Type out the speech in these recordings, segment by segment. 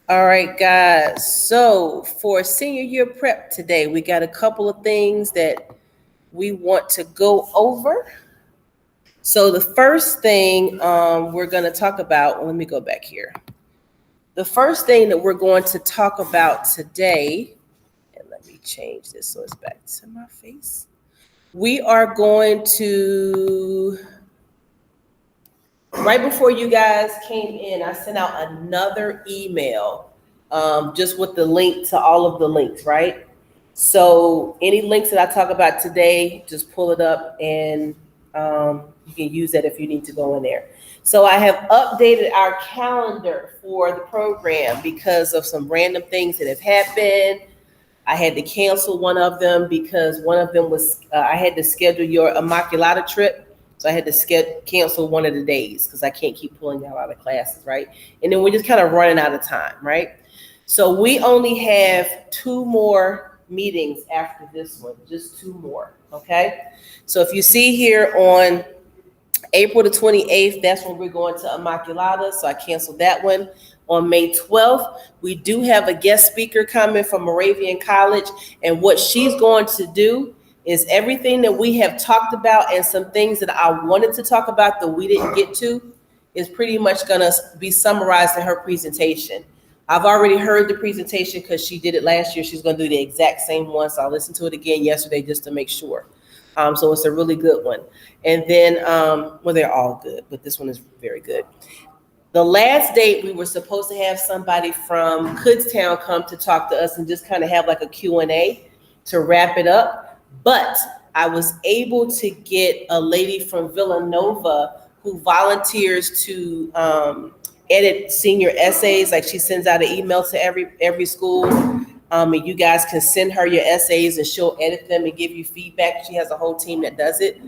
All right, guys. So for senior year prep today, we got a couple of things that we want to go over. So the first thing we're going to talk about, let me go back here. The first thing that we're going to talk about today, and let me change this so it's back to my face. We are going to, right before you guys came in, I sent out another email just with the link to all of the links, right? So any links that I talk about today, just pull it up and you can use that if you need to go in there. So I have updated our calendar for the program because of some random things that have happened. I had to cancel one of them because one of them was, I had to schedule your Immaculata trip. So I had to cancel one of the days because I can't keep pulling y'all out of classes, right? And then we're just kind of running out of time, right? So we only have 2 more meetings after this one, just 2 more, okay? So if you see here on April the 28th, that's when we're going to Immaculata, so I canceled that one. On May 12th, we do have a guest speaker coming from Moravian College, and what she's going to do is everything that we have talked about and some things that I wanted to talk about that we didn't get to is pretty much going to be summarized in her presentation. I've already heard the presentation because she did it last year. She's going to do the exact same one, so I listened to it again yesterday just to make sure. So it's a really good one. And then, well, they're all good, but this one is very good. The last date, we were supposed to have somebody from Kutztown come to talk to us and just kind of have like a Q&A to wrap it up. But I was able to get a lady from Villanova who volunteers to edit senior essays. Like she sends out an email to every school. And you guys can send her your essays and she'll edit them and give you feedback. She has a whole team that does it.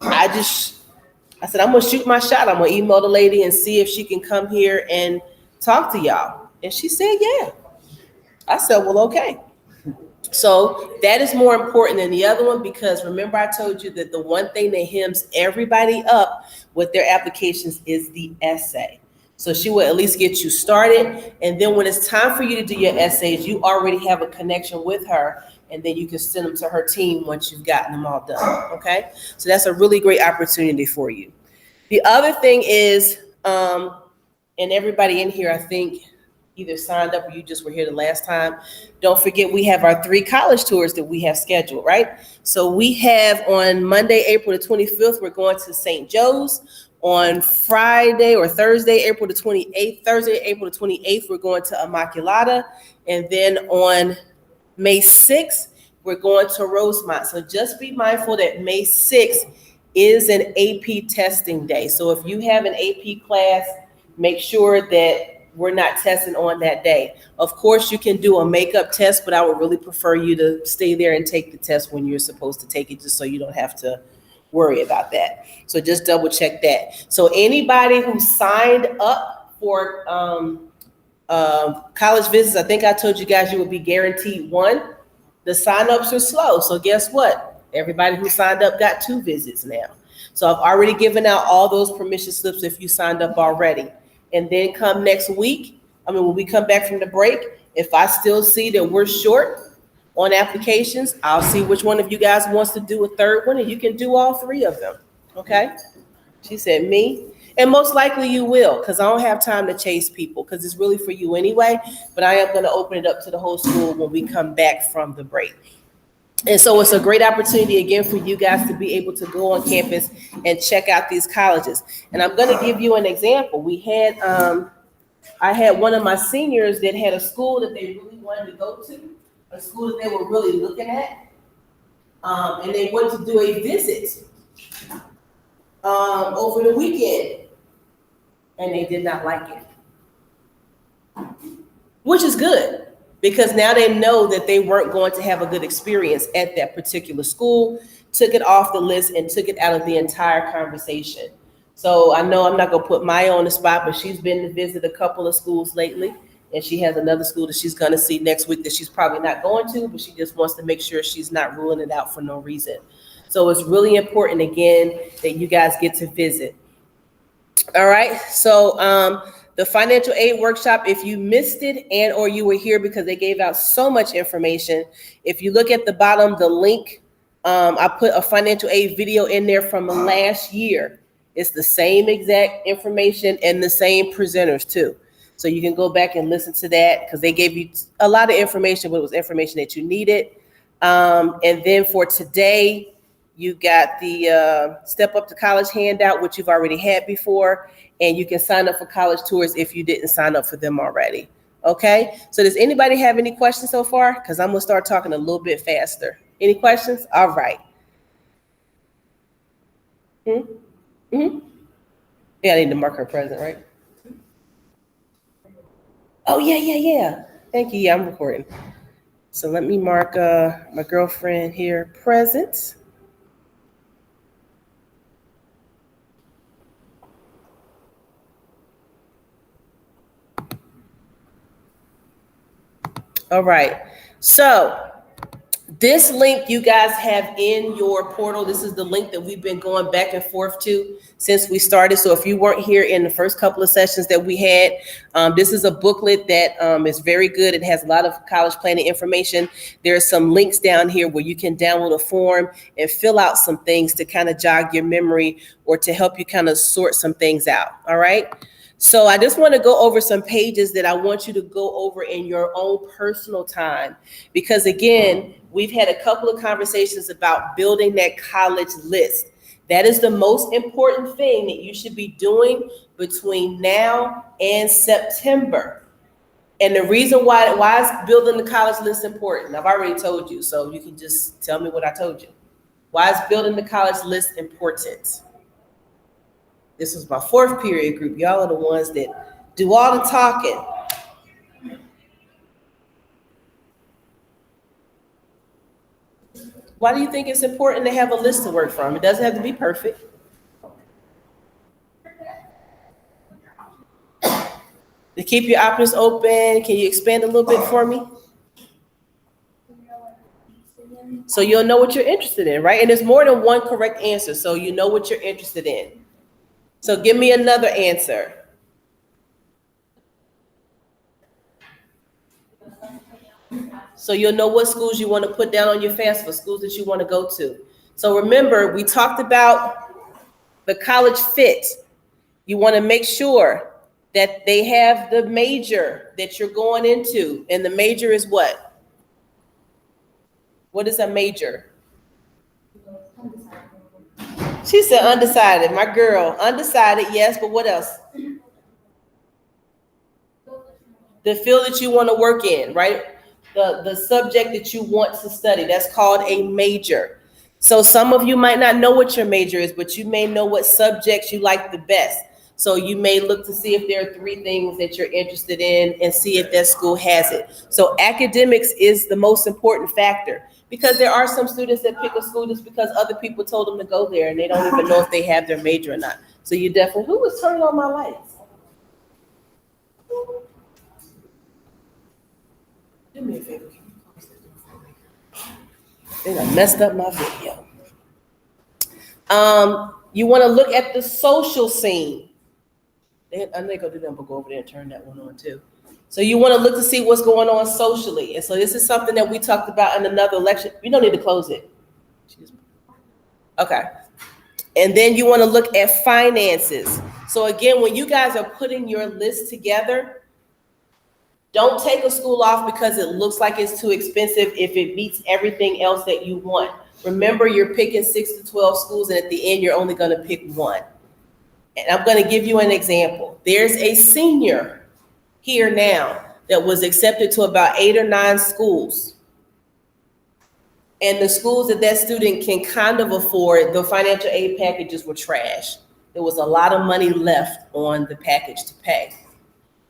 I said, I'm going to shoot my shot. I'm going to email the lady and see if she can come here and talk to y'all. And she said, yeah. I said, well, okay. So that is more important than the other one because remember I told you that the one thing that hems everybody up with their applications is the essay. So she will at least get you started. And then when it's time for you to do your essays, you already have a connection with her. And then you can send them to her team once you've gotten them all done, okay? So that's a really great opportunity for you. The other thing is, and everybody in here, I think, either signed up or you just were here the last time. Don't forget we have our 3 college tours that we have scheduled, right? So we have on Monday, April the 25th, we're going to St. Joe's. On Friday or Thursday, April the 28th, we're going to Immaculata. And then on May 6th, we're going to Rosemont. So just be mindful that May 6th is an AP testing day. So if you have an AP class, make sure that we're not testing on that day. Of course, you can do a makeup test, but I would really prefer you to stay there and take the test when you're supposed to take it, just so you don't have to worry about that. So just double check that. So anybody who signed up for college visits, I think I told you guys you would be guaranteed 1. The signups are slow. So guess what? Everybody who signed up got 2 visits now. So I've already given out all those permission slips if you signed up already. And then come next week, when we come back from the break, if I still see that we're short on applications, I'll see which one of you guys wants to do a 3rd one, and you can do all 3 of them, okay? She said, me? And most likely you will, because I don't have time to chase people, because it's really for you anyway, but I am going to open it up to the whole school when we come back from the break. And so it's a great opportunity, again, for you guys to be able to go on campus and check out these colleges. And I'm going to give you an example. I had one of my seniors that had a school that they really wanted to go to, a school that they were really looking at, and they went to do a visit over the weekend, and they did not like it, which is good. Because now they know that they weren't going to have a good experience at that particular school, took it off the list and took it out of the entire conversation. So I know I'm not going to put Maya on the spot, but she's been to visit a couple of schools lately. And she has another school that she's going to see next week that she's probably not going to, but she just wants to make sure she's not ruling it out for no reason. So it's really important, again, that you guys get to visit. All right. So The financial aid workshop, if you missed it and or you were here because they gave out so much information, if you look at the bottom, the link, I put a financial aid video in there from last year. It's the same exact information and the same presenters too. So you can go back and listen to that because they gave you a lot of information, but it was information that you needed. And then for today, you got the Step Up to College handout, which you've already had before, and you can sign up for college tours if you didn't sign up for them already. Okay, so does anybody have any questions so far? Because I'm gonna start talking a little bit faster. Any questions? All right. Yeah, I need to mark her present, right? Oh, yeah. Thank you. Yeah, I'm recording. So let me mark my girlfriend here present. All right. So this link you guys have in your portal. This is the link that we've been going back and forth to since we started. So if you weren't here in the first couple of sessions that we had, this is a booklet that is very good. It has a lot of college planning information. There are some links down here where you can download a form and fill out some things to kind of jog your memory or to help you kind of sort some things out. All right. So I just want to go over some pages that I want you to go over in your own personal time, because again, we've had a couple of conversations about building that college list. That is the most important thing that you should be doing between now and September. And the reason why is building the college list important? I've already told you, so you can just tell me what I told you. Why is building the college list important? This was my fourth period group. Y'all are the ones that do all the talking. Why do you think it's important to have a list to work from? It doesn't have to be perfect. To keep your options open, can you expand a little bit for me? So you'll know what you're interested in, right? And there's more than one correct answer, so you know what you're interested in. So give me another answer. So you'll know what schools you want to put down on your FAFSA, schools that you want to go to. So remember, we talked about the college fit. You want to make sure that they have the major that you're going into. And the major is what? What is a major? She said undecided. My girl, undecided, yes, but what else? The field that you want to work in, right? The subject that you want to study, that's called a major. So some of you might not know what your major is, but you may know what subjects you like the best. So you may look to see if there are 3 things that you're interested in and see if that school has it. So academics is the most important factor, because there are some students that pick a school just because other people told them to go there and they don't even know if they have their major or not. So you definitely, who was turning on my lights? Do me a favor. They done messed up my video. You want to look at the social scene. I'm going to do that, but go over there and turn that one on too. So you want to look to see what's going on socially. And so this is something that we talked about in another lecture. You don't need to close it. Okay. And then you want to look at finances. So again, when you guys are putting your list together, don't take a school off because it looks like it's too expensive if it meets everything else that you want. Remember, you're picking 6 to 12 schools, and at the end, you're only going to pick one. And I'm going to give you an example. There's a senior here now that was accepted to about 8 or 9 schools. And the schools that that student can kind of afford, the financial aid packages were trash. There was a lot of money left on the package to pay.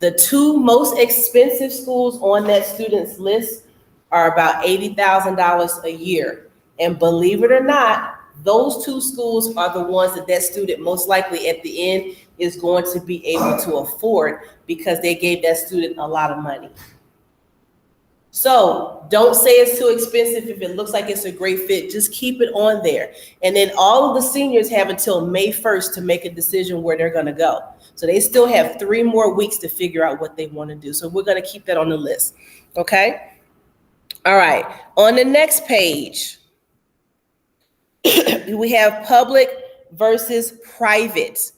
The 2 most expensive schools on that student's list are about $80,000 a year. And believe it or not, those 2 schools are the ones that that student most likely at the end is going to be able to afford because they gave that student a lot of money. So don't say it's too expensive if it looks like it's a great fit. Just keep it on there. And then all of the seniors have until May 1st to make a decision where they're going to go. So they still have 3 more weeks to figure out what they want to do. So we're going to keep that on the list. Okay. All right. On the next page, we have public versus private.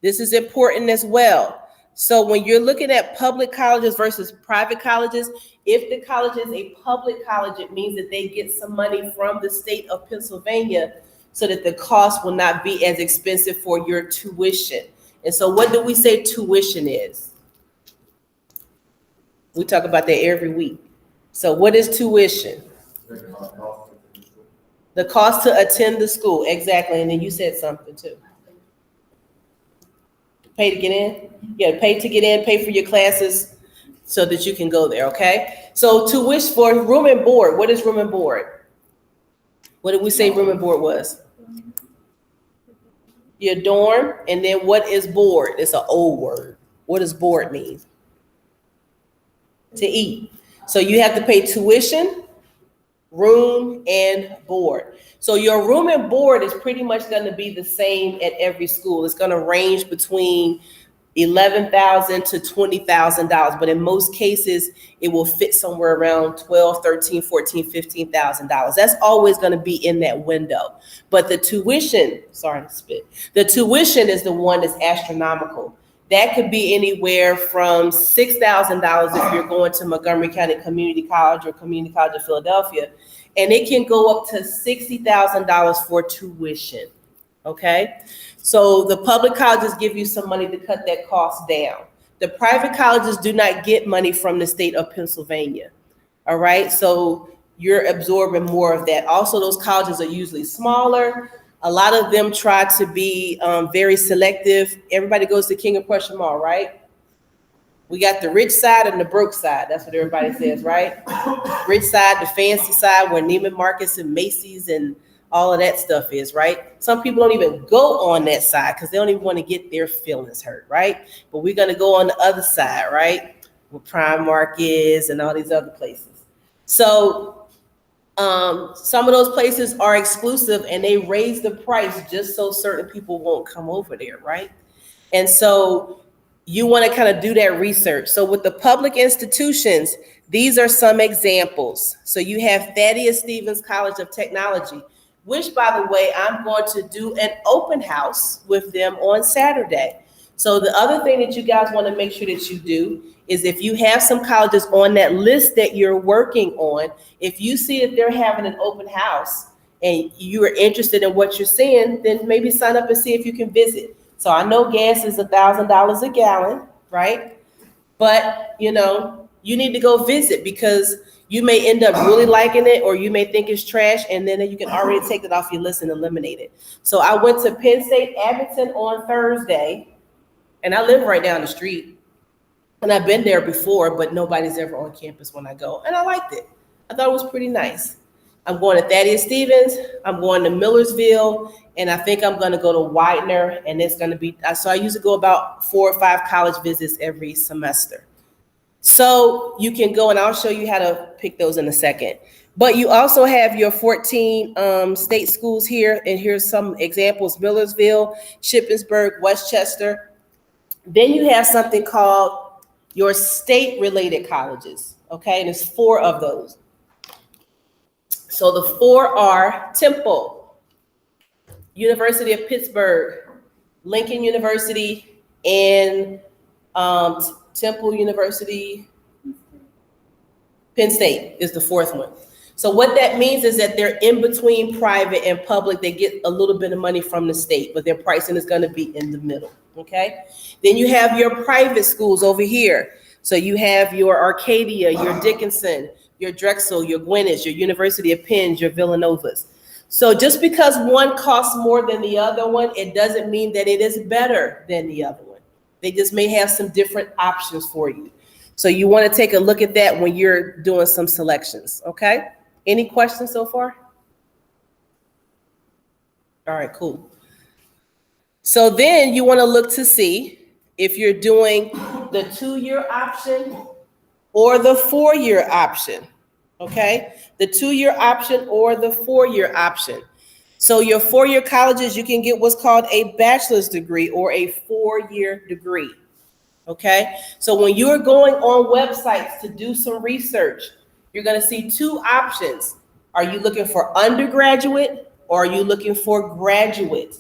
This is important as well. So when you're looking at public colleges versus private colleges, if the college is a public college, it means that they get some money from the state of Pennsylvania so that the cost will not be as expensive for your tuition. And so what do we say tuition is? We talk about that every week. So what is tuition? The cost to attend the school, exactly. And then you said something too. Pay to get in? Yeah, pay to get in, pay for your classes so that you can go there, okay? So tuition for room and board, what is room and board? What did we say room and board was? Your dorm, and then what is board? It's an old word. What does board mean? To eat. So you have to pay tuition, room, and board. So your room and board is pretty much going to be the same at every school. It's going to range between $11,000 to $20,000, but in most cases, it will fit somewhere around $12,000, $13,000, $14,000, $15,000. That's always going to be in that window. But the tuition, the tuition is the one that's astronomical. That could be anywhere from $6,000 if you're going to Montgomery County Community College or Community College of Philadelphia, and it can go up to $60,000 for tuition, okay? So the public colleges give you some money to cut that cost down. The private colleges do not get money from the state of Pennsylvania, all right? So you're absorbing more of that. Also, those colleges are usually smaller. A lot of them try to be very selective. Everybody goes to King of Prussia Mall, right? We got the rich side and the broke side. That's what everybody says, right? Rich side, the fancy side, where Neiman Marcus and Macy's and all of that stuff is, right? Some people don't even go on that side because they don't even want to get their feelings hurt, right? But we're going to go on the other side, right? Where Primark is and all these other places. So some of those places are exclusive and they raise the price just so certain people won't come over there, right? And so you want to kind of do that research. So with the public institutions, these are some examples. So you have Thaddeus Stevens College of Technology, which, by the way, I'm going to do an open house with them on Saturday. So the other thing that you guys want to make sure that you do is if you have some colleges on that list that you're working on, if you see that they're having an open house and you are interested in what you're seeing, then maybe sign up and see if you can visit. So I know gas is $1,000 a gallon, right? But, you know, you need to go visit because you may end up really liking it or you may think it's trash, and then you can already take it off your list and eliminate it. So I went to Penn State Abington on Thursday, and I live right down the street. And I've been there before, but nobody's ever on campus when I go. And I liked it. I thought it was pretty nice. I'm going to Thaddeus Stevens. I'm going to Millersville. And I think I'm going to go to Widener. And it's going to be, so I usually go about 4 or 5 college visits every semester. So you can go, and I'll show you how to pick those in a second. But you also have your 14 state schools here. And here's some examples: Millersville, Shippensburg, Westchester. Then you have something called your state-related colleges, okay? And there's 4 of those. So the 4 are Temple, University of Pittsburgh, Lincoln University, and Temple University, Penn State is the 4th one. So what that means is that they're in between private and public. They get a little bit of money from the state, but their pricing is going to be in the middle, okay? Then you have your private schools over here. So you have your Arcadia, your Dickinson, your Drexel, your Greenwich, your University of Penn, your Villanovas. So just because one costs more than the other one, it doesn't mean that it is better than the other one. They just may have some different options for you. So you want to take a look at that when you're doing some selections, okay? Any questions so far? All right, cool. So then you want to look to see if you're doing the 2-year option or the 4-year option, okay? The 2-year option or the 4-year option. So your 4-year colleges, you can get what's called a bachelor's degree or a 4-year degree. Okay, so when you're going on websites to do some research, you're going to see two options. Are you looking for undergraduate or are you looking for graduate?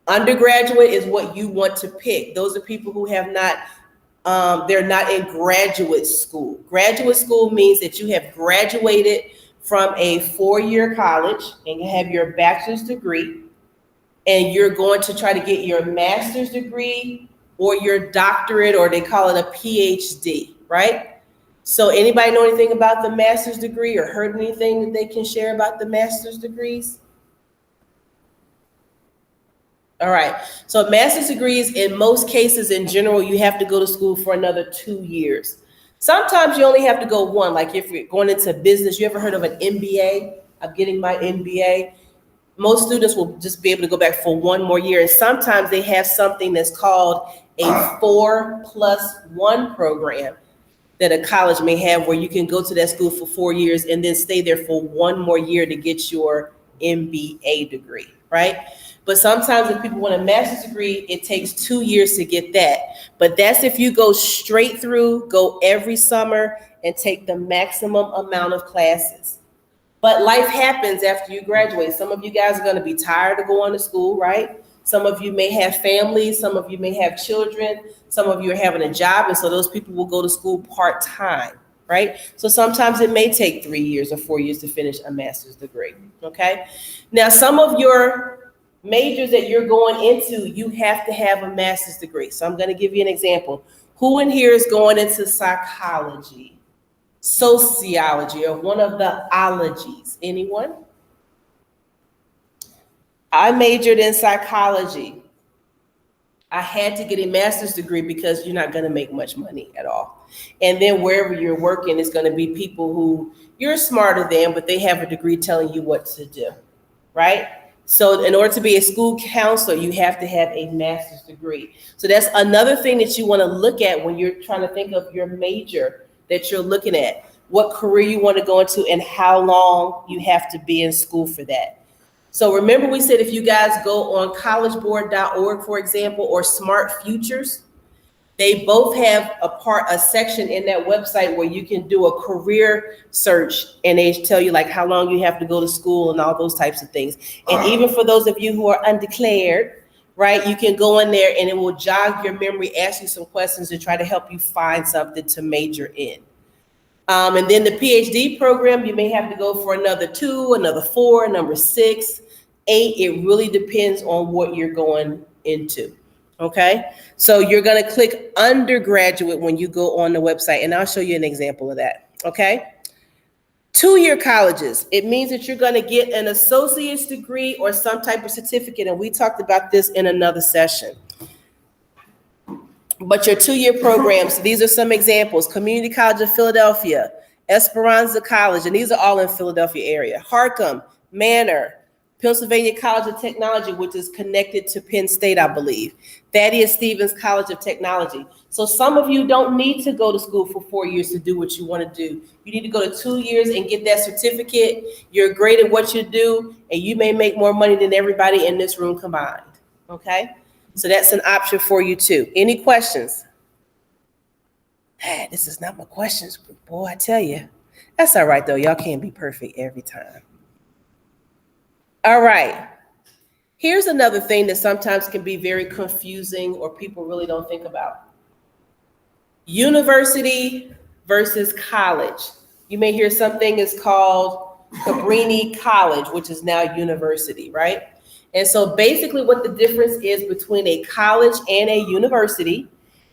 Undergraduate is what you want to pick. Those are people who have not, they're not in graduate school. Graduate school means that you have graduated from a 4-year college and you have your bachelor's degree, and you're going to try to get your master's degree or your doctorate, or they call it a PhD, right? So anybody know anything about the master's degree or heard anything that they can share about the master's degrees? All right, so master's degrees, in most cases in general, you have to go to school for another 2 years. Sometimes you only have to go one, like if you're going into business, you ever heard of an MBA? I'm getting my MBA. Most students will just be able to go back for one more year. And sometimes they have something that's called a 4+1 program that a college may have, where you can go to that school for 4 years and then stay there for one more year to get your MBA degree, right? But sometimes if people want a master's degree, it takes 2 years to get that. But that's if you go straight through, go every summer and take the maximum amount of classes. But life happens after you graduate. Some of you guys are going to be tired of going to school, right? Some of you may have families. Some of you may have children. Some of you are having a job. And so those people will go to school part-time, right? So sometimes it may take 3 years or 4 years to finish a master's degree, okay? Now, some of your majors that you're going into, you have to have a master's degree. So I'm going to give you an example. Who in here is going into psychology, sociology, or one of the ologies? Anyone? I majored in psychology. I had to get a master's degree because you're not going to make much money at all. And then wherever you're working, it's going to be people who you're smarter than, but they have a degree telling you what to do, right? So in order to be a school counselor, you have to have a master's degree. So that's another thing that you want to look at when you're trying to think of your major that you're looking at, what career you want to go into and how long you have to be in school for that. So remember, we said if you guys go on collegeboard.org, for example, or Smart Futures, they both have a section in that website where you can do a career search, and they tell you like how long you have to go to school and all those types of things. And even for those of you who are undeclared, right, you can go in there and it will jog your memory, ask you some questions to try to help you find something to major in. And then the PhD program, you may have to go for another 2, another 4, number 6, 8. It really depends on what you're going into. Okay, so you're going to click undergraduate when you go on the website, and I'll show you an example of that. Okay, 2-year colleges, it means that you're going to get an associate's degree or some type of certificate, and we talked about this in another session. But your 2-year programs, these are some examples: Community College of Philadelphia, Esperanza College, and these are all in Philadelphia area. Harcum, Manor, Pennsylvania College of Technology, which is connected to Penn State, I believe. Thaddeus Stevens College of Technology. So some of you don't need to go to school for 4 years to do what you want to do. You need to go to 2 years and get that certificate. You're great at what you do, and you may make more money than everybody in this room combined. Okay? So that's an option for you too. Any questions? This is not my questions, but boy, I tell you. That's all right, though. Y'all can't be perfect every time. All right. Here's another thing that sometimes can be very confusing or people really don't think about. University versus college. You may hear something is called Cabrini College, which is now university, right? And so basically what the difference is between a college and a university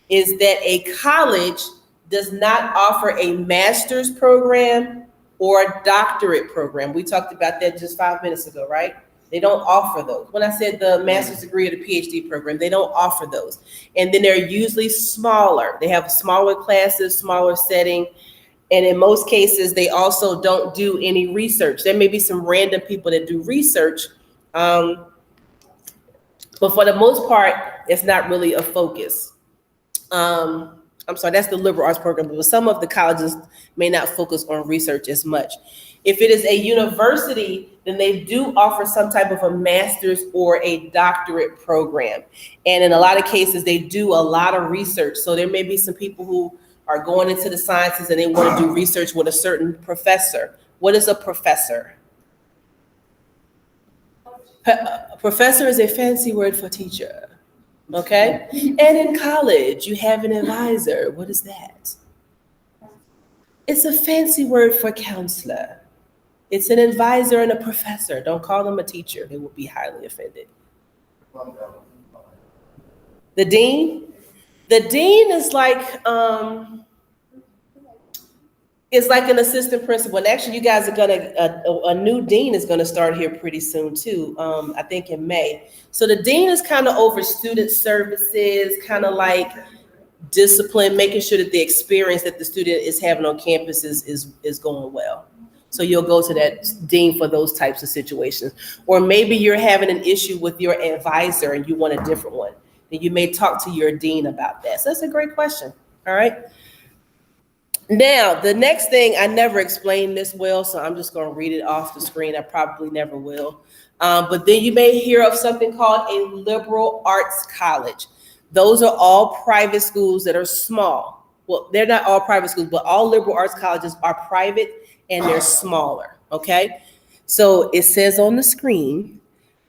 is that a college does not offer a master's program or a doctorate program. We talked about that just 5 minutes ago, right? They don't offer those. When I said the master's degree or the PhD program, they don't offer those. And then they're usually smaller. They have smaller classes, smaller setting. And in most cases, they also don't do any research. There may be some random people that do research, but for the most part, it's not really a focus. I'm sorry, that's the liberal arts program, but some of the colleges may not focus on research as much. If it is a university, then they do offer some type of a master's or a doctorate program. And in a lot of cases, they do a lot of research. So there may be some people who are going into the sciences and they want to do research with a certain professor. What is a professor? Professor is a fancy word for teacher. Okay? And in college, you have an advisor. What is that? It's a fancy word for counselor. It's an advisor and a professor. Don't call them a teacher. They will be highly offended. The dean? The dean is like an assistant principal. And actually, you guys are a new dean is gonna start here pretty soon too. I think in May. So the dean is kind of over student services, kind of like discipline, making sure that the experience that the student is having on campus is going well. So you'll go to that dean for those types of situations. Or maybe you're having an issue with your advisor and you want a different one. Then you may talk to your dean about that. So that's a great question. All right. Now, the next thing, I never explained this well, so I'm just going to read it off the screen. I probably never will. But then you may hear of something called a liberal arts college. Those are all private schools that are small. Well, they're not all private schools, but all liberal arts colleges are private and they're smaller, okay? So it says on the screen,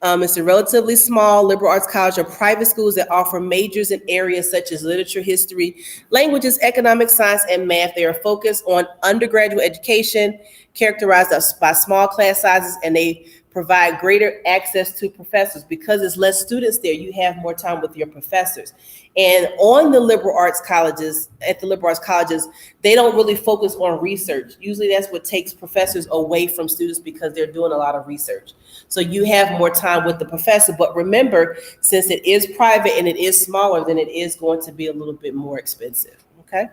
it's a relatively small liberal arts college or private schools that offer majors in areas such as literature, history, languages, economics, science, and math. They are focused on undergraduate education, characterized by small class sizes, and they provide greater access to professors. Because there's less students there, you have more time with your professors. And on the liberal arts colleges, they don't really focus on research. Usually that's what takes professors away from students because they're doing a lot of research. So you have more time with the professor. But remember, since it is private and it is smaller, then it is going to be a little bit more expensive. Okay?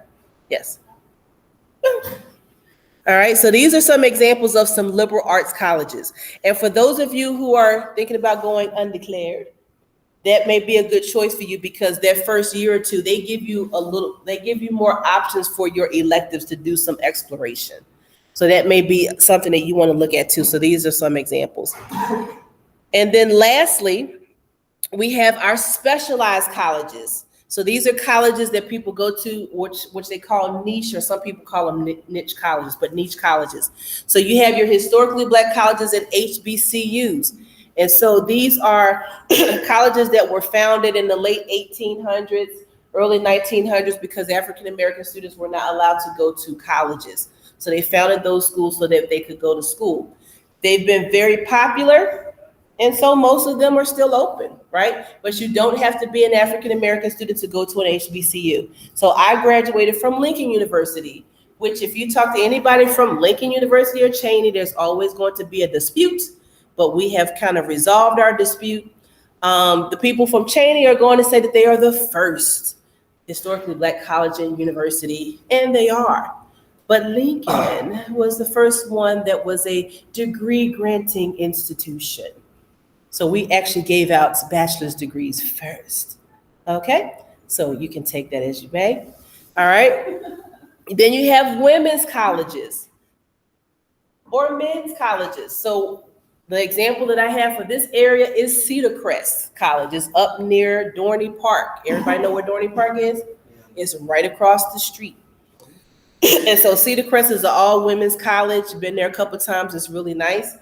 Yes. All right, so these are some examples of some liberal arts colleges. And for those of you who are thinking about going undeclared, that may be a good choice for you because that first year or two, they give you more options for your electives to do some exploration. So that may be something that you want to look at too. So these are some examples. And then lastly, we have our specialized colleges. So these are colleges that people go to, which they call niche, or some people call them niche colleges, but niche colleges. So you have your historically Black colleges and HBCUs. And so these are colleges that were founded in the late 1800s, early 1900s, because African-American students were not allowed to go to colleges. So they founded those schools so that they could go to school. They've been very popular. And so most of them are still open, right? But you don't have to be an African-American student to go to an HBCU. So I graduated from Lincoln University, which if you talk to anybody from Lincoln University or Cheney, there's always going to be a dispute, but we have kind of resolved our dispute. The people from Cheney are going to say that they are the first historically Black college and university, and they are. But Lincoln was the first one that was a degree granting institution. So we actually gave out bachelor's degrees first. Okay, so you can take that as you may. All right. Then you have women's colleges or men's colleges. So the example that I have for this area is Cedar Crest College. It's up near Dorney Park. Everybody know where Dorney Park is? It's right across the street. And so Cedar Crest is an all women's college. Been there a couple times. It's really nice.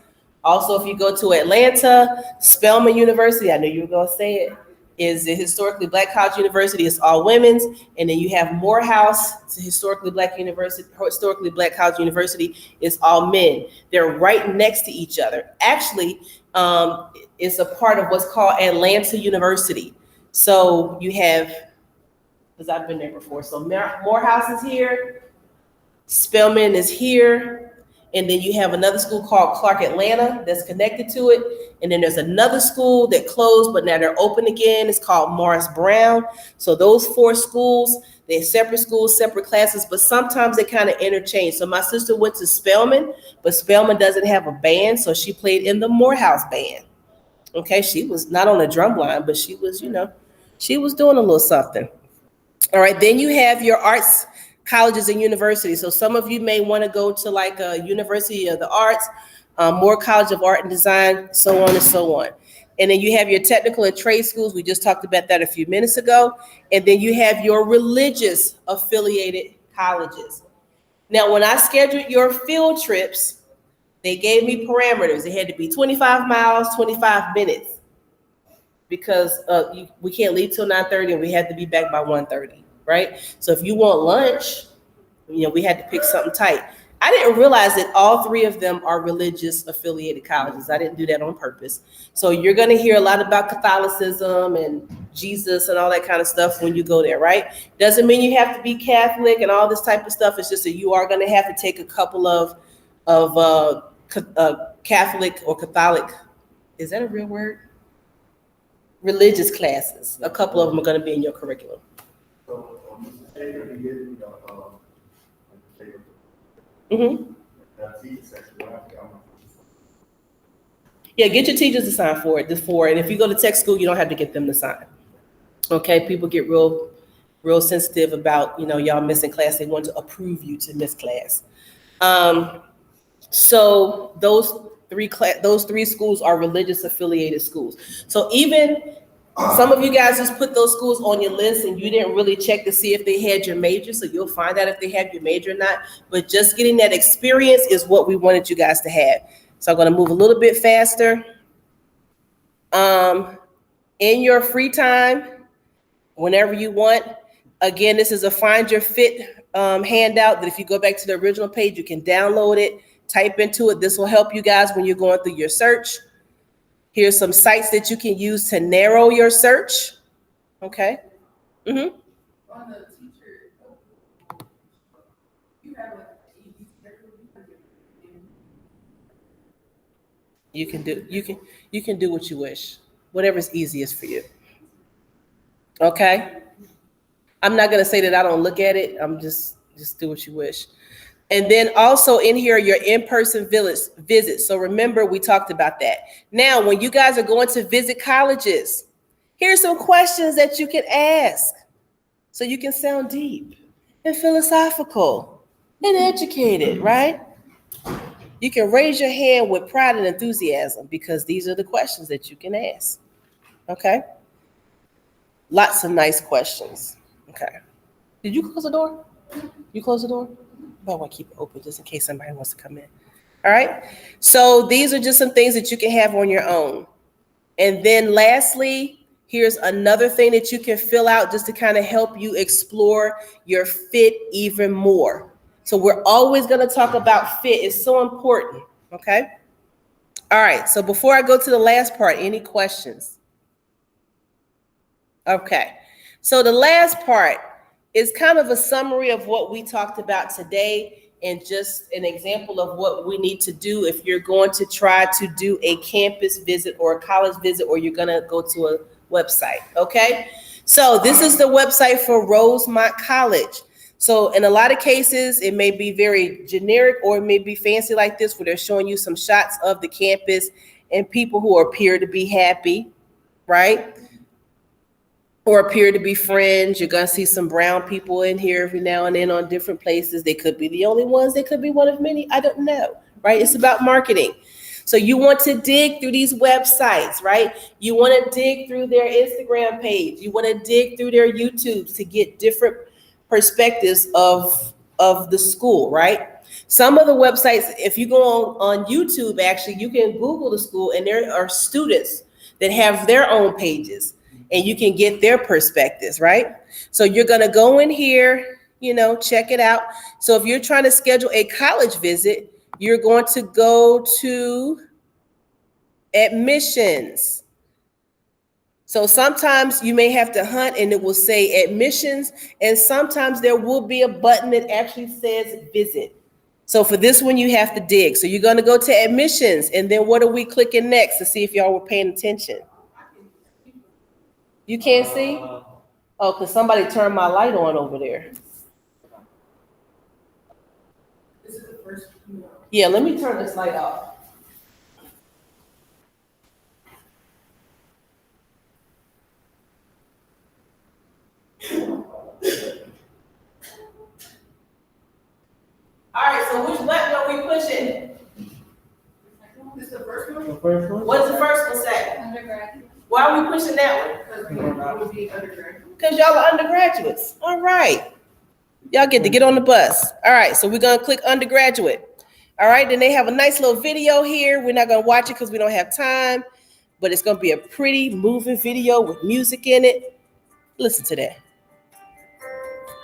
Also, if you go to Atlanta, Spelman University, I know you were going to say it, is a historically Black college university. It's all women's. And then you have Morehouse, it's a historically Black college university. It's all men. They're right next to each other. Actually, it's a part of what's called Atlanta University. So you have, because I've been there before, so Morehouse is here, Spelman is here. And then you have another school called Clark Atlanta that's connected to it. And then there's another school that closed, but now they're open again. It's called Morris Brown. So those four schools, they're separate schools, separate classes, but sometimes they kind of interchange. So my sister went to Spelman, but Spelman doesn't have a band. So she played in the Morehouse band. Okay, she was not on the drum line, but she was, she was doing a little something. All right, then you have your arts colleges and universities. So some of you may want to go to like a University of the Arts, Moore College of Art and Design, so on and so on. And then you have your technical and trade schools. We just talked about that a few minutes ago. And then you have your religious affiliated colleges. Now, when I scheduled your field trips, they gave me parameters. It had to be 25 miles, 25 minutes, because we can't leave till 9:30 and we had to be back by 1:30, right? So if you want lunch, we had to pick something tight. I didn't realize that all three of them are religious affiliated colleges. I didn't do that on purpose. So you're going to hear a lot about Catholicism and Jesus and all that kind of stuff when you go there, right? Doesn't mean you have to be Catholic and all this type of stuff. It's just that you are going to have to take a couple of Catholic or Catholic. Is that a real word? Religious classes. A couple of them are going to be in your curriculum. Mm-hmm. Yeah, get your teachers to sign for it. And if you go to tech school, you don't have to get them to sign. Okay, people get real sensitive about y'all missing class. They want to approve you to miss class. So those three schools are religious affiliated schools. So even some of you guys just put those schools on your list and you didn't really check to see if they had your major. So you'll find out if they have your major or not. But just getting that experience is what we wanted you guys to have. So I'm going to move a little bit faster. In your free time, whenever you want. Again, this is a Find Your Fit handout that if you go back to the original page, you can download it, type into it. This will help you guys when you're going through your search. Here's some sites that you can use to narrow your search. Okay. Mm-hmm. On the teacher, you have you can do what you wish, whatever's easiest for you. Okay. I'm not gonna say that I don't look at it. I'm just do what you wish. And then also in here, your in-person visits. So remember, we talked about that. Now, when you guys are going to visit colleges, here's some questions that you can ask so you can sound deep and philosophical and educated, right? You can raise your hand with pride and enthusiasm because these are the questions that you can ask. Okay? Lots of nice questions. Okay. Did you close the door? You close the door? I want to keep it open just in case somebody wants to come in. All right. So these are just some things that you can have on your own. And then lastly, here's another thing that you can fill out just to kind of help you explore your fit even more. So we're always going to talk about fit. It's so important. Okay. All right. So before I go to the last part, any questions? Okay. So the last part is kind of a summary of what we talked about today and just an example of what we need to do if you're going to try to do a campus visit or a college visit, or you're going to go to a website. Okay. So this is the website for Rosemont College. So in a lot of cases, it may be very generic or it may be fancy like this, where they're showing you some shots of the campus and people who appear to be happy, right? Or appear to be friends. You're going to see some brown people in here every now and then on different places. They could be the only ones. They could be one of many. I don't know, right? It's about marketing. So you want to dig through these websites, right? You want to dig through their Instagram page. You want to dig through their YouTubes to get different perspectives of the school, right? Some of the websites, if you go on YouTube, actually, you can Google the school and there are students that have their own pages and you can get their perspectives, right? So you're going to go in here, check it out. So if you're trying to schedule a college visit, you're going to go to admissions. So sometimes you may have to hunt and it will say admissions, and sometimes there will be a button that actually says visit. So for this one, you have to dig. So you're going to go to admissions, and then what are we clicking next to see if y'all were paying attention? You can't see? Oh, because somebody turned my light on over there. Yeah, let me turn this light off. first one? What does the first one say? Undergraduate. Why are we pushing that one? Because would be undergraduate. Because y'all are undergraduates. All right. Y'all get to get on the bus. All right, so we're gonna click undergraduate. All right, then they have a nice little video here. We're not gonna watch it because we don't have time, but it's gonna be a pretty moving video with music in it. Listen to that.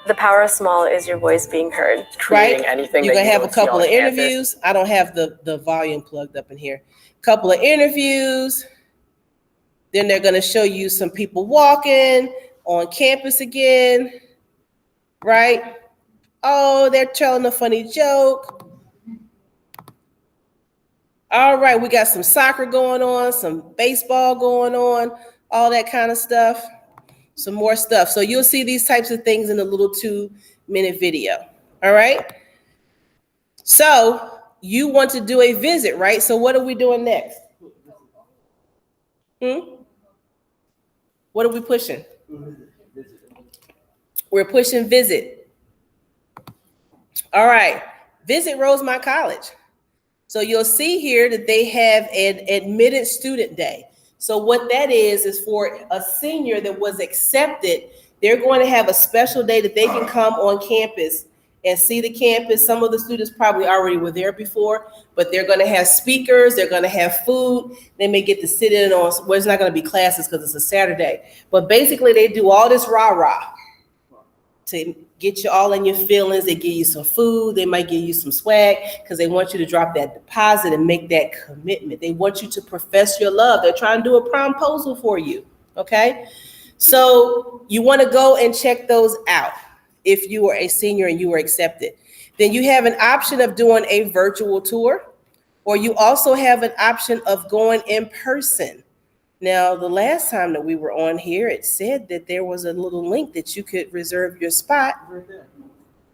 The power of small is your voice being heard. Creating anything You're that gonna you have a don't see couple on of campus. interviews. I don't have the volume plugged up in here. Couple of interviews. Then they're gonna show you some people walking on campus again, right? Oh, they're telling a funny joke. All right, we got some soccer going on, some baseball going on, all that kind of stuff. Some more stuff. So you'll see these types of things in a little 2-minute video. All right. So you want to do a visit, right? So what are we doing next? What are we pushing? We're pushing visit. All right. Visit Rosemont College. So you'll see here that they have an admitted student day. So what that is for a senior that was accepted, they're going to have a special day that they can come on campus and see the campus. Some of the students probably already were there before, but they're going to have speakers. They're going to have food. They may get to sit in on, well, it's not going to be classes because it's a Saturday. But basically they do all this rah-rah to get you all in your feelings. They give you some food. They might give you some swag because they want you to drop that deposit and make that commitment. They want you to profess your love. They're trying to do a proposal for you, okay? So you want to go and check those out if you are a senior and you were accepted. Then you have an option of doing a virtual tour, or you also have an option of going in person. Now, the last time that we were on here, it said that there was a little link that you could reserve your spot.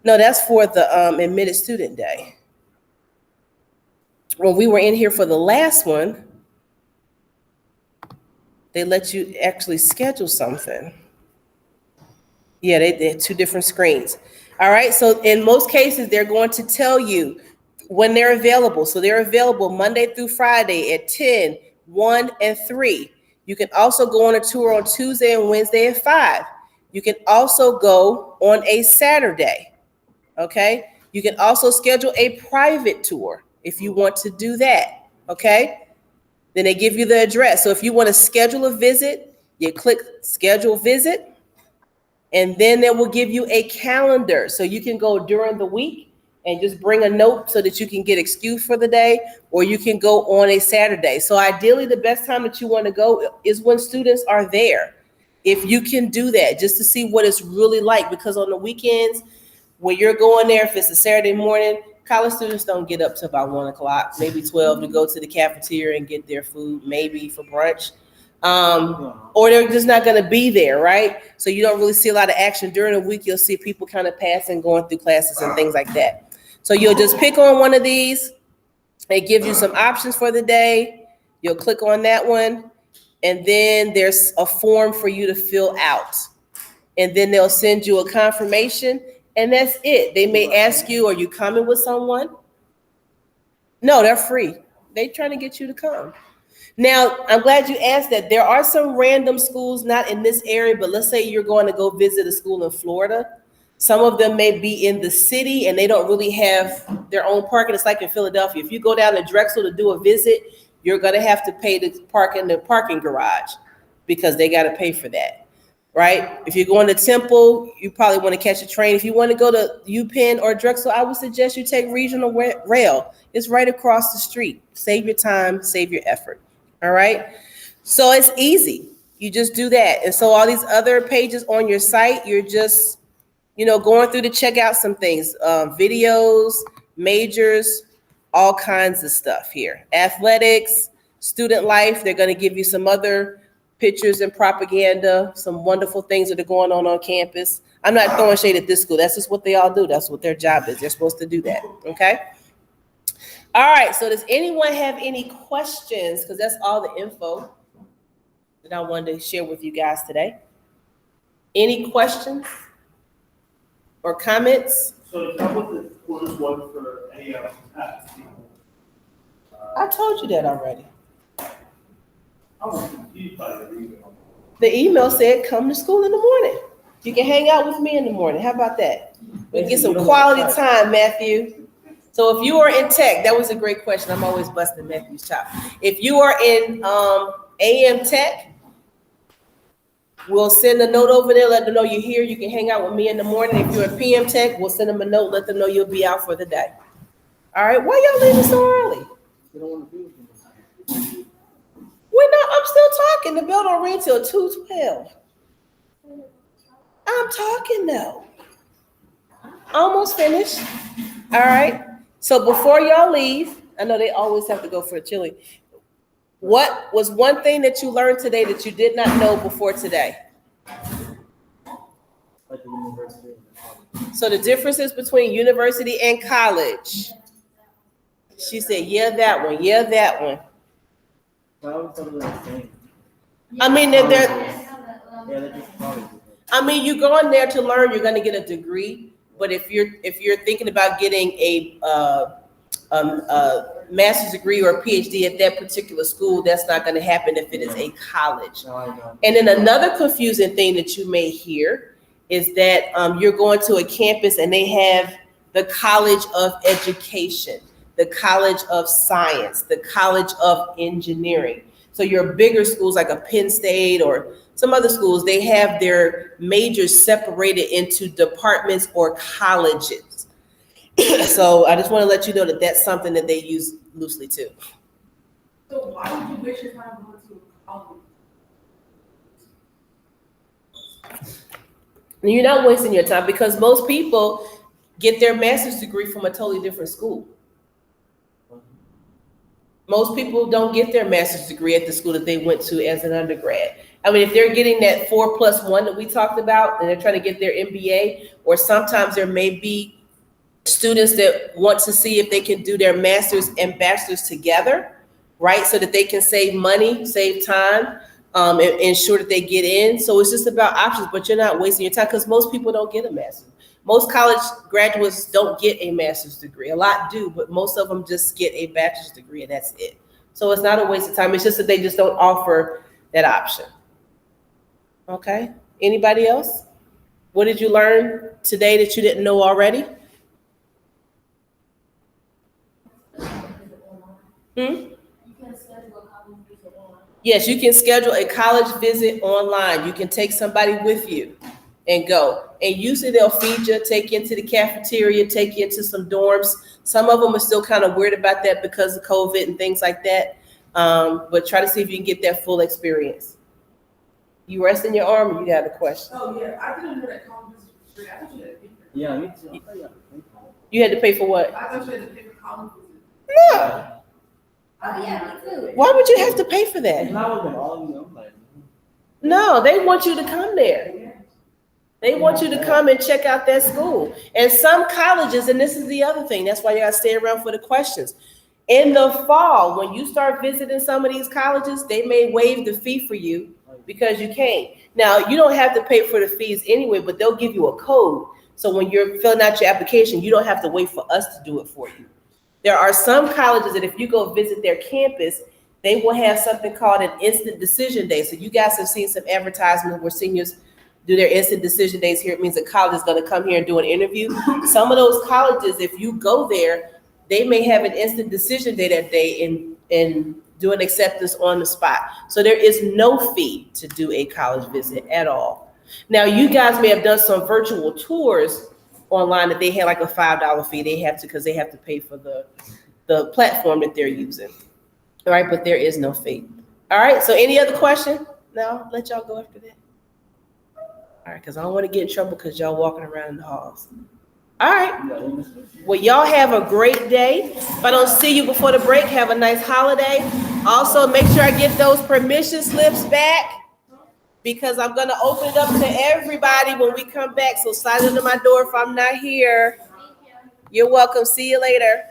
No, that's for the admitted student day. When we were in here for the last one, they let you actually schedule something. Yeah, they did 2 different screens. All right, so in most cases, they're going to tell you when they're available. So they're available Monday through Friday at 10, 1, and 3. You can also go on a tour on Tuesday and Wednesday at 5. You can also go on a Saturday, okay? You can also schedule a private tour if you want to do that, okay? Then they give you the address. So if you want to schedule a visit, you click schedule visit, and then they will give you a calendar. So you can go during the week and just bring a note so that you can get excused for the day, or you can go on a Saturday. So ideally, the best time that you want to go is when students are there. If you can do that, just to see what it's really like, because on the weekends, when you're going there, if it's a Saturday morning, college students don't get up till about 1 o'clock, maybe 12 to go to the cafeteria and get their food, maybe for brunch. Or they're just not going to be there, right? So you don't really see a lot of action during the week. You'll see people kind of passing, going through classes and things like that. So you'll just pick on one of these. It gives you some options for the day. You'll click on that one. And then there's a form for you to fill out. And then they'll send you a confirmation. And that's it. They may ask you, are you coming with someone? No, they're free. They're trying to get you to come. Now, I'm glad you asked that. There are some random schools, not in this area, but let's say you're going to go visit a school in Florida. Some of them may be in the city and they don't really have their own parking. It's like in Philadelphia. If you go down to Drexel to do a visit, you're going to have to pay to park in the parking garage because they got to pay for that, right? If you're going to Temple, you probably want to catch a train. If you want to go to UPenn or Drexel, I would suggest you take regional rail. It's right across the street. Save your time, save your effort. All right. So it's easy. You just do that. And so all these other pages on your site, you're just, going through to check out some things, videos, majors, all kinds of stuff here. Athletics, student life. They're going to give you some other pictures and propaganda, some wonderful things that are going on campus. I'm not throwing shade at this school. That's just what they all do. That's what their job is. They're supposed to do that. Okay. All right, so does anyone have any questions? Because that's all the info that I wanted to share with you guys today. Any questions or comments? So how about the course one for any past people? I told you that already. The email said, come to school in the morning. You can hang out with me in the morning. How about that? We can get some quality time, Matthew. So if you are in tech, that was a great question. I'm always busting Matthew's chop. If you are in AM tech, we'll send a note over there, let them know you're here. You can hang out with me in the morning. If you're in PM tech, we'll send them a note, let them know you'll be out for the day. All right, why y'all leaving so early? We're not, I'm still talking. The bell don't ring till 2:12. I'm talking though. Almost finished. All right. So before y'all leave, I know they always have to go for a chili. What was one thing that you learned today that you did not know before today? Like the university. So the differences between university and college. She said, yeah, that one. Yeah, that one. I mean, they're just colleges. I mean, you go in there to learn, you're going to get a degree. But if you're thinking about getting a master's degree or a PhD at that particular school, that's not going to happen if it is a college. And then another confusing thing that you may hear is that you're going to a campus and they have the College of Education, the College of Science, the College of Engineering. So your bigger schools like a Penn State or some other schools, they have their majors separated into departments or colleges. So I just want to let you know that that's something that they use loosely too. So why would you waste your time going to college? You're not wasting your time because most people get their master's degree from a totally different school. Most people don't get their master's degree at the school that they went to as an undergrad. I mean, if they're getting that 4+1 that we talked about and they're trying to get their MBA, or sometimes there may be students that want to see if they can do their master's and bachelor's together, right? So that they can save money, save time, and ensure that they get in. So it's just about options, but you're not wasting your time because most people don't get a master's. Most college graduates don't get a master's degree. A lot do, but most of them just get a bachelor's degree and that's it. So it's not a waste of time. It's just that they just don't offer that option. Okay, anybody else? What did you learn today that you didn't know already? Yes, you can schedule a college visit online. You can take somebody with you and go. And usually they'll feed you, take you into the cafeteria, take you into some dorms. Some of them are still kind of weird about that because of COVID and things like that. But try to see if you can get that full experience. You resting your arm or you got a question? Oh yeah, I didn't know that college was free. I thought you had to pay for it. Yeah, me too. I thought you had to pay for it. You had to pay for what? I thought you had to pay for college. No. Oh yeah, me too. Why would you have to pay for that? And I was all you know, like. No, they want you to come there. They want you to come and check out that school. And some colleges, and this is the other thing, that's why you gotta stay around for the questions. In the fall, when you start visiting some of these colleges, they may waive the fee for you because you came. Now, you don't have to pay for the fees anyway, but they'll give you a code. So when you're filling out your application, you don't have to wait for us to do it for you. There are some colleges that if you go visit their campus, they will have something called an instant decision day. So you guys have seen some advertisements where seniors do their instant decision days here. It means the college is going to come here and do an interview. Some of those colleges, if you go there, they may have an instant decision day that day and do an acceptance on the spot. So there is no fee to do a college visit at all. Now, you guys may have done some virtual tours online that they had like a $5 fee. They have to, because they have to pay for the platform that they're using. All right, but there is no fee. All right, so any other question? No, let y'all go after that. All right, because I don't want to get in trouble because y'all walking around in the halls. All right. Well, y'all have a great day. If I don't see you before the break, have a nice holiday. Also, make sure I get those permission slips back because I'm going to open it up to everybody when we come back. So sign into my door if I'm not here. You're welcome. See you later.